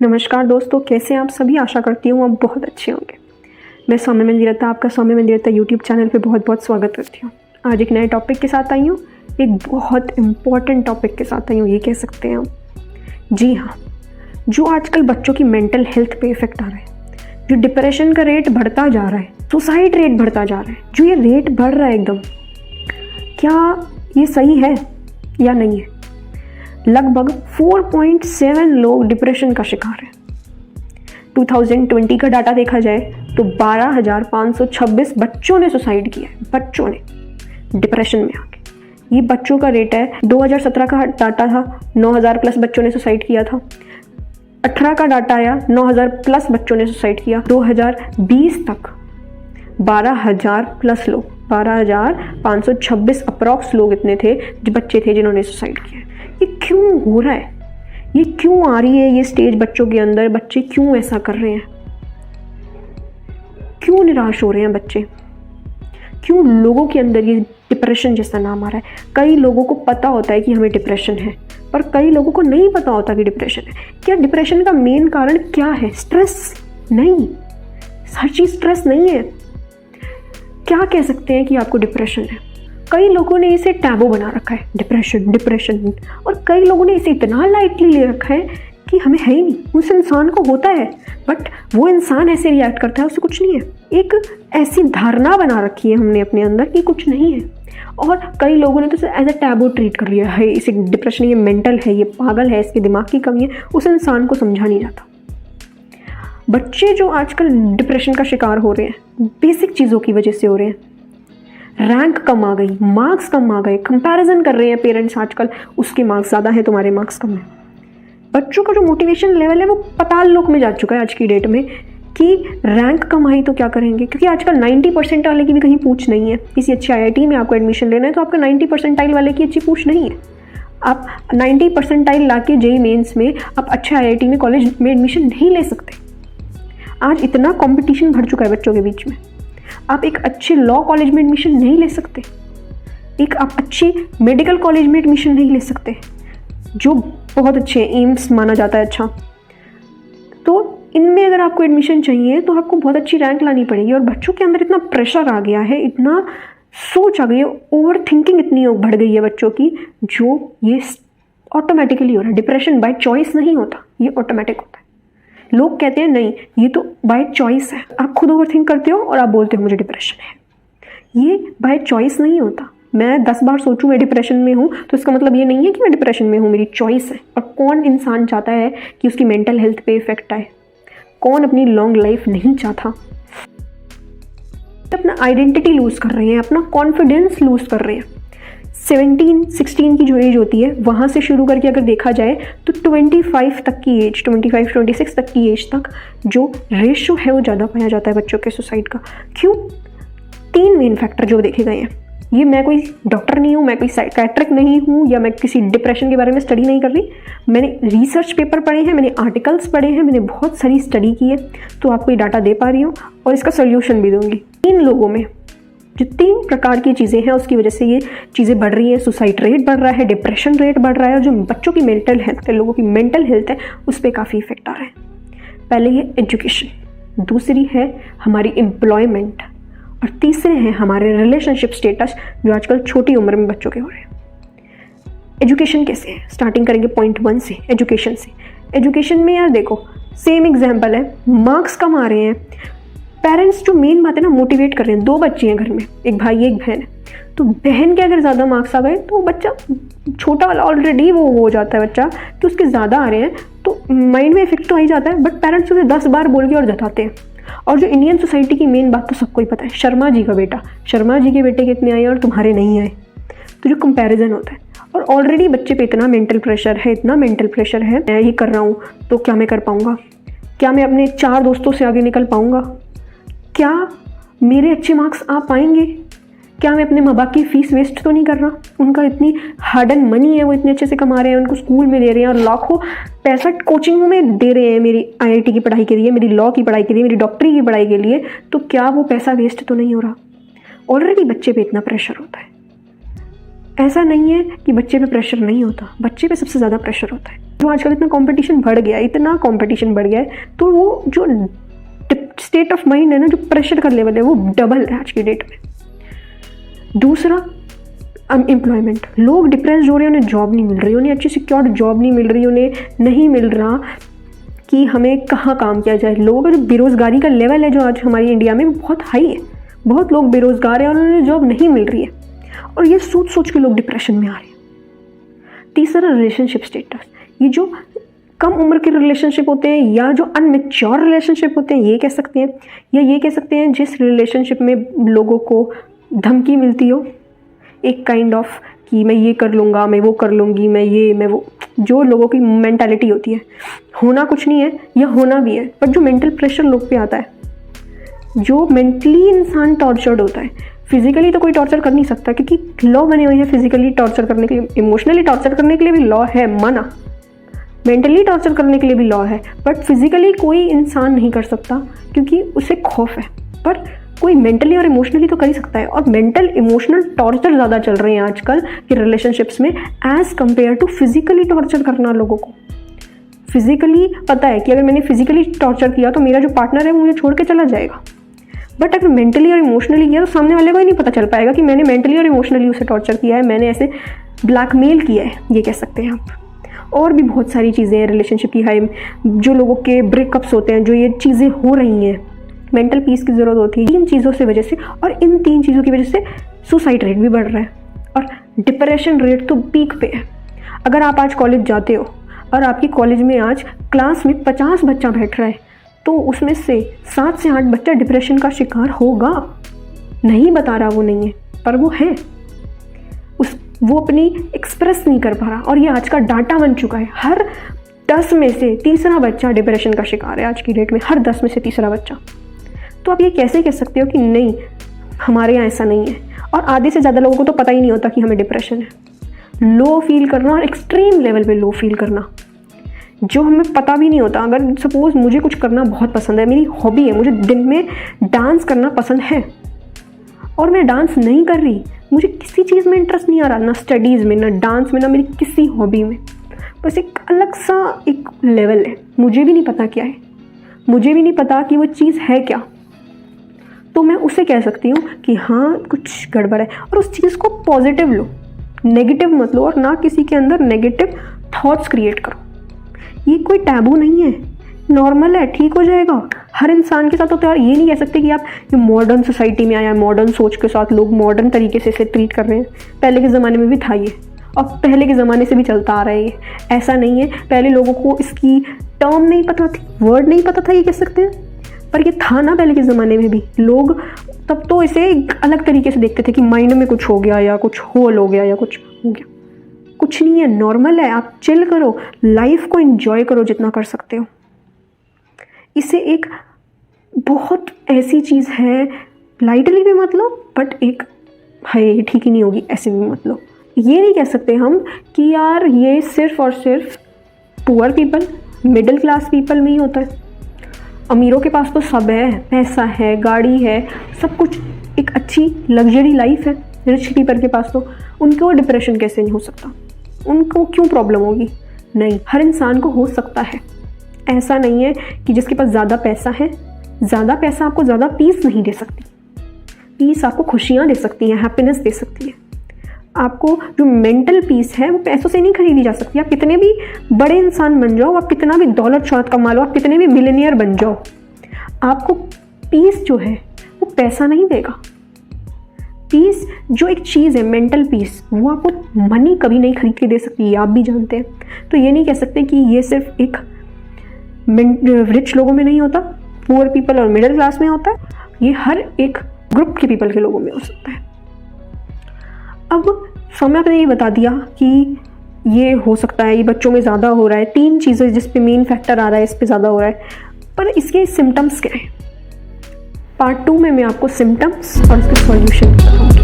नमस्कार दोस्तों, कैसे हैं आप सभी। आशा करती हूँ आप बहुत अच्छे होंगे। मैं सौम्य मंदिरता आपका सौम्य मंदिरता यूट्यूब चैनल पे बहुत बहुत स्वागत करती हूँ। आज एक नए टॉपिक के साथ आई हूँ, एक बहुत इम्पॉर्टेंट टॉपिक के साथ आई हूँ, ये कह सकते हैं हम। जी हाँ, जो आजकल बच्चों की मेंटल हेल्थ पे इफेक्ट आ रहा है, जो डिप्रेशन का रेट बढ़ता जा रहा है, सुसाइड रेट बढ़ता जा रहा है, जो ये रेट बढ़ रहा है एकदम, क्या ये सही है या नहीं है। लगभग 4.7 लोग डिप्रेशन का शिकार हैं। 2020 का डाटा देखा जाए तो 12,526 बच्चों ने सुसाइड किया है। बच्चों ने डिप्रेशन में आके, ये बच्चों का रेट है। 2017 का डाटा था, 9,000 प्लस बच्चों ने सुसाइड किया था। 18 का डाटा आया, 9,000 प्लस बच्चों ने सुसाइड किया। 2020 तक 12,000 प्लस लोग, 12,526 अप्रॉक्स लोग इतने थे जो बच्चे थे जिन्होंने सुसाइड किया। ये क्यों हो रहा है, ये क्यों आ रही है ये स्टेज बच्चों के अंदर। बच्चे क्यों ऐसा कर रहे हैं, क्यों निराश हो रहे हैं बच्चे, क्यों लोगों के अंदर ये डिप्रेशन जैसा नाम आ रहा है। कई लोगों को पता होता है कि हमें डिप्रेशन है, पर कई लोगों को नहीं पता होता कि डिप्रेशन है। क्या डिप्रेशन का मेन कारण क्या है? स्ट्रेस नहीं, हर चीज स्ट्रेस नहीं है। क्या कह सकते हैं कि आपको डिप्रेशन है? कई लोगों ने इसे टैबू बना रखा है, डिप्रेशन डिप्रेशन, और कई लोगों ने इसे इतना लाइटली ले रखा है कि हमें है ही नहीं। उस इंसान को होता है, बट वो इंसान ऐसे रिएक्ट करता है, उससे कुछ नहीं है। एक ऐसी धारणा बना रखी है हमने अपने अंदर कि कुछ नहीं है, और कई लोगों ने तो एज ए टैबू ट्रीट कर लिया है। इसे डिप्रेशन, ये मेंटल है, ये पागल है, इसके दिमाग की कमी है। उस इंसान को समझा नहीं जाता। बच्चे जो आजकल डिप्रेशन का शिकार हो रहे हैं, बेसिक चीज़ों की वजह से हो रहे हैं। रैंक कम आ गई, मार्क्स कम आ गए, कंपैरिजन कर रहे हैं पेरेंट्स आजकल, उसके मार्क्स ज़्यादा हैं, तुम्हारे मार्क्स कम हैं। बच्चों का जो मोटिवेशन लेवल है वो पताल लोक में जा चुका है आज की डेट में, कि रैंक कम आई तो क्या करेंगे। क्योंकि आजकल 90% वाले की भी कहीं पूछ नहीं है। किसी अच्छी IIT में आपको एडमिशन लेना है तो आपका 90% वाले की अच्छी पूछ नहीं है। आप 90% ला के JEE मेन्स में आप अच्छे IIT में कॉलेज में एडमिशन नहीं ले सकते। आज इतना कॉम्पिटिशन बढ़ चुका है बच्चों के बीच में। आप एक अच्छे लॉ कॉलेज में एडमिशन नहीं ले सकते, एक आप अच्छी मेडिकल कॉलेज में एडमिशन नहीं ले सकते, जो बहुत अच्छे एम्स माना जाता है। अच्छा, तो इनमें अगर आपको एडमिशन चाहिए तो आपको बहुत अच्छी रैंक लानी पड़ेगी। और बच्चों के अंदर इतना प्रेशर आ गया है, इतना सोच आ गई है, ओवर थिंकिंग इतनी बढ़ गई है बच्चों की, जो ये ऑटोमेटिकली हो रहा है। डिप्रेशन बाय चॉइस नहीं होता, ये ऑटोमेटिक होता है। लोग कहते हैं नहीं, ये तो बाय चॉइस है। आप खुद ओवर थिंक करते हो और आप बोलते हो मुझे डिप्रेशन है। ये बाय चॉइस नहीं होता। मैं 10 बार सोचूं मैं डिप्रेशन में हूँ तो इसका मतलब ये नहीं है कि मैं डिप्रेशन में हूँ, मेरी चॉइस है। और कौन इंसान चाहता है कि उसकी मेंटल हेल्थ पे इफेक्ट आए? कौन अपनी लॉन्ग लाइफ नहीं चाहता? तो अपना आइडेंटिटी लूज कर रहे हैं, अपना कॉन्फिडेंस लूज कर रहे हैं। 17-16 की जो एज होती है, वहाँ से शुरू करके अगर देखा जाए तो 25 तक की एज, 25-26 तक की एज तक जो रेशो है वो ज़्यादा पाया जाता है बच्चों के सुसाइड का। क्यों? 3 मेन फैक्टर जो देखे गए हैं। ये मैं कोई डॉक्टर नहीं हूँ, मैं कोई साइकियाट्रिक नहीं हूँ, या मैं किसी डिप्रेशन के बारे में स्टडी नहीं कर रही। मैंने रिसर्च पेपर पढ़े हैं, मैंने आर्टिकल्स पढ़े हैं, मैंने बहुत सारी स्टडी की है, तो आपको ये डाटा दे पा रही हूँ और इसका सोल्यूशन भी दूंगी। 3 लोगों में जो 3 प्रकार की चीज़ें हैं उसकी वजह से ये चीज़ें बढ़ रही हैं। सुसाइड रेट बढ़ रहा है, डिप्रेशन रेट बढ़ रहा है, और जो बच्चों की मेंटल हेल्थ है, लोगों की मेंटल हेल्थ है, उस पर काफ़ी इफेक्ट आ रहा है। पहले ये एजुकेशन, दूसरी है हमारी एम्प्लॉयमेंट, और तीसरे हैं हमारे रिलेशनशिप स्टेटस, जो आजकल छोटी उम्र में बच्चों के हो रहे हैं। एजुकेशन कैसे है? स्टार्टिंग करेंगे पॉइंट 1 से, एजुकेशन से। एजुकेशन में यार देखो, सेम एग्जाम्पल है, मार्क्स कम आ रहे हैं। पेरेंट्स जो मेन बात है ना, मोटिवेट कर रहे हैं। 2 बच्चे हैं घर में, एक भाई एक बहन है, तो बहन के अगर ज़्यादा मार्क्स आ गए तो बच्चा छोटा वाला ऑलरेडी वो हो जाता है बच्चा कि उसके ज़्यादा आ रहे हैं, तो माइंड में इफेक्ट तो आ ही जाता है। बट पेरेंट्स उसे 10 बार बोल के और जताते हैं। और जो इंडियन सोसाइटी की मेन बात तो सबको ही पता है, शर्मा जी का बेटा, शर्मा जी के बेटे कितने आए और तुम्हारे नहीं आए, तो जो कंपैरिजन होता है। और ऑलरेडी बच्चे पे इतना मेंटल प्रेशर है, इतना मेंटल प्रेशर है, मैं ये कर रहा हूँ तो क्या मैं कर पाऊँगा? क्या मैं अपने 4 दोस्तों से आगे निकल पाऊँगा? क्या मेरे अच्छे मार्क्स आ पाएंगे? क्या मैं अपने माँ बाप की फीस वेस्ट तो नहीं कर रहा? उनका इतनी हार्ड एंड मनी है, वो इतने अच्छे से कमा रहे हैं, उनको स्कूल में दे रहे हैं और लाखों पैसा कोचिंगों में दे रहे हैं, मेरी IIT की पढ़ाई के लिए, मेरी लॉ की पढ़ाई के लिए, मेरी डॉक्टरी की पढ़ाई के लिए, तो क्या वो पैसा वेस्ट तो नहीं हो रहा? ऑलरेडी बच्चे पे इतना प्रेशर होता है। ऐसा नहीं है कि बच्चे पे प्रेशर नहीं होता, बच्चे पे सबसे ज़्यादा प्रेशर होता है। जो आजकल इतना कंपटीशन बढ़ गया है, इतना कंपटीशन बढ़ गया है, तो वो जो स्टेट ऑफ माइंड है ना, जो प्रेशर का लेवल है, वो डबल है आज की डेट में। दूसरा, अनएम्प्लॉयमेंट। लोग डिप्रेस्ड हो रहे हैं, उन्हें जॉब नहीं मिल रही, उन्हें अच्छी सिक्योर्ड जॉब नहीं मिल रही, उन्हें नहीं मिल रहा कि हमें कहाँ काम किया जाए। लोगों का जो बेरोज़गारी का लेवल है जो आज हमारी इंडिया में बहुत हाई है, बहुत लोग बेरोज़गार हैं और उन्हें जॉब नहीं मिल रही है, और ये सोच सोच के लोग डिप्रेशन में आ रहे हैं। तीसरा, रिलेशनशिप स्टेटस। ये जो कम उम्र के रिलेशनशिप होते हैं या जो अनमेच्योर रिलेशनशिप होते हैं, ये कह सकते हैं, या ये कह सकते हैं जिस रिलेशनशिप में लोगों को धमकी मिलती हो, एक काइंड ऑफ कि मैं ये कर लूँगा, मैं वो कर लूँगी, मैं वो, जो लोगों की मेंटालिटी होती है। होना कुछ नहीं है या होना भी है, पर जो मेंटल प्रेशर लोग पे आता है, जो मेंटली इंसान टॉर्चर्ड होता है। फिजिकली तो कोई टॉर्चर कर नहीं सकता, क्योंकि लॉ बने हुए हैं फिजिकली टॉर्चर करने के लिए, इमोशनली टॉर्चर करने के लिए भी लॉ है मना, मेंटली टॉर्चर करने के लिए भी लॉ है, बट फिजिकली कोई इंसान नहीं कर सकता क्योंकि उसे खौफ है। पर कोई मेंटली और इमोशनली तो कर ही सकता है, और मेंटल इमोशनल टॉर्चर ज़्यादा चल रहे हैं आजकल के रिलेशनशिप्स में as compare to physically torture करना लोगों को। फिजिकली पता है कि अगर मैंने फिजिकली टॉर्चर किया तो मेरा जो पार्टनर है वो मुझे छोड़ के चला जाएगा, बट अगर मेंटली और इमोशनली किया तो सामने वाले को ही नहीं पता चल पाएगा कि मैंने मेंटली और इमोशनली उसे टॉर्चर किया है, मैंने ऐसे ब्लैकमेल किया है, ये कह सकते हैं आप। और भी बहुत सारी चीज़ें हैं रिलेशनशिप की हाई, जो लोगों के ब्रेकअप्स होते हैं, जो ये चीज़ें हो रही हैं, मेंटल पीस की ज़रूरत होती है इन चीज़ों से वजह से, और इन 3 चीज़ों की वजह से सुसाइड रेट भी बढ़ रहा है और डिप्रेशन रेट तो पीक पे है। अगर आप आज कॉलेज जाते हो और आपकी कॉलेज में आज क्लास में 50 बच्चा बैठ रहा है, तो उसमें से 7 से 8 बच्चा डिप्रेशन का शिकार होगा। नहीं बता रहा वो नहीं है, पर वो है, वो अपनी एक्सप्रेस नहीं कर पा रहा, और ये आज का डाटा बन चुका है। हर 10 में से तीसरा बच्चा डिप्रेशन का शिकार है आज की डेट में, हर 10 में से तीसरा बच्चा। तो आप ये कैसे कह सकते हो कि नहीं हमारे यहाँ ऐसा नहीं है? और आधे से ज़्यादा लोगों को तो पता ही नहीं होता कि हमें डिप्रेशन है। लो फील करना और एक्सट्रीम लेवल पे लो फील करना, जो हमें पता भी नहीं होता। अगर सपोज़ मुझे कुछ करना बहुत पसंद है, मेरी हॉबी है, मुझे दिन में डांस करना पसंद है, और मैं डांस नहीं कर रही, मुझे किसी चीज़ में इंटरेस्ट नहीं आ रहा, ना स्टडीज़ में, ना डांस में, ना मेरी किसी हॉबी में, बस एक अलग सा एक लेवल है, मुझे भी नहीं पता क्या है, मुझे भी नहीं पता कि वो चीज़ है क्या, तो मैं उसे कह सकती हूँ कि हाँ कुछ गड़बड़ है। और उस चीज़ को पॉजिटिव लो, नेगेटिव मत लो, और ना किसी के अंदर नेगेटिव थॉट्स क्रिएट करो। ये कोई टैबू नहीं है, नॉर्मल है, ठीक हो जाएगा। हर इंसान के साथ होता है। और ये नहीं कह सकते कि आप ये मॉडर्न सोसाइटी में आया, मॉडर्न सोच के साथ लोग मॉडर्न तरीके से इसे ट्रीट कर रहे हैं। पहले के ज़माने में भी था ये, और पहले के ज़माने से भी चलता आ रहा है ये, ऐसा नहीं है। पहले लोगों को इसकी टर्म नहीं पता थी, वर्ड नहीं पता था, ये कह सकते हैं, पर ये था ना पहले के ज़माने में भी। लोग तब तो इसे एक अलग तरीके से देखते थे कि माइंड में कुछ हो गया, या कुछ होल हो गया, या कुछ हो गया। कुछ नहीं है, नॉर्मल है। आप चिल करो, लाइफ को एंजॉय करो जितना कर सकते हो। इसे एक बहुत ऐसी चीज़ है, लाइटली भी मत लो, बट एक है ठीक ही नहीं होगी ऐसे भी मत लो। ये नहीं कह सकते हम कि यार ये सिर्फ और सिर्फ poor people, middle class people में ही होता है। अमीरों के पास तो सब है, पैसा है, गाड़ी है, सब कुछ, एक अच्छी लग्जरी लाइफ है। रिच पीपल के पास तो उनको डिप्रेशन कैसे नहीं हो सकता? उनको क्यों प्रॉब्लम होगी? नहीं, हर इंसान को हो सकता है। ऐसा नहीं है कि जिसके पास ज़्यादा पैसा है, ज़्यादा पैसा आपको ज़्यादा पीस नहीं दे सकती। पीस आपको खुशियाँ दे सकती है, हैप्पीनेस दे सकती है। आपको जो मेंटल पीस है वो पैसों से नहीं खरीदी जा सकती। आप कितने भी बड़े इंसान बन जाओ, आप कितना भी दौलत शौहरत कमा लो, आप कितने भी मिलियनियर बन जाओ, आपको पीस जो है वो पैसा नहीं देगा। पीस जो एक चीज़ है, मेंटल पीस, वो आपको मनी कभी नहीं खरीद के दे सकती, ये आप भी जानते हैं। तो ये नहीं कह सकते कि ये सिर्फ एक रिच लोगों में नहीं होता, पुअर पीपल और मिडिल क्लास में होता है। ये हर एक ग्रुप के पीपल के लोगों में हो सकता है। अब समय आपने ये बता दिया कि ये हो सकता है, ये बच्चों में ज़्यादा हो रहा है। 3 चीज़ें जिस पे मेन फैक्टर आ रहा है, इस पे ज़्यादा हो रहा है, पर इसके सिम्टम्स क्या हैं? पार्ट 2 में मैं आपको सिम्टम्स और इसके सॉल्यूशन बताऊंगी।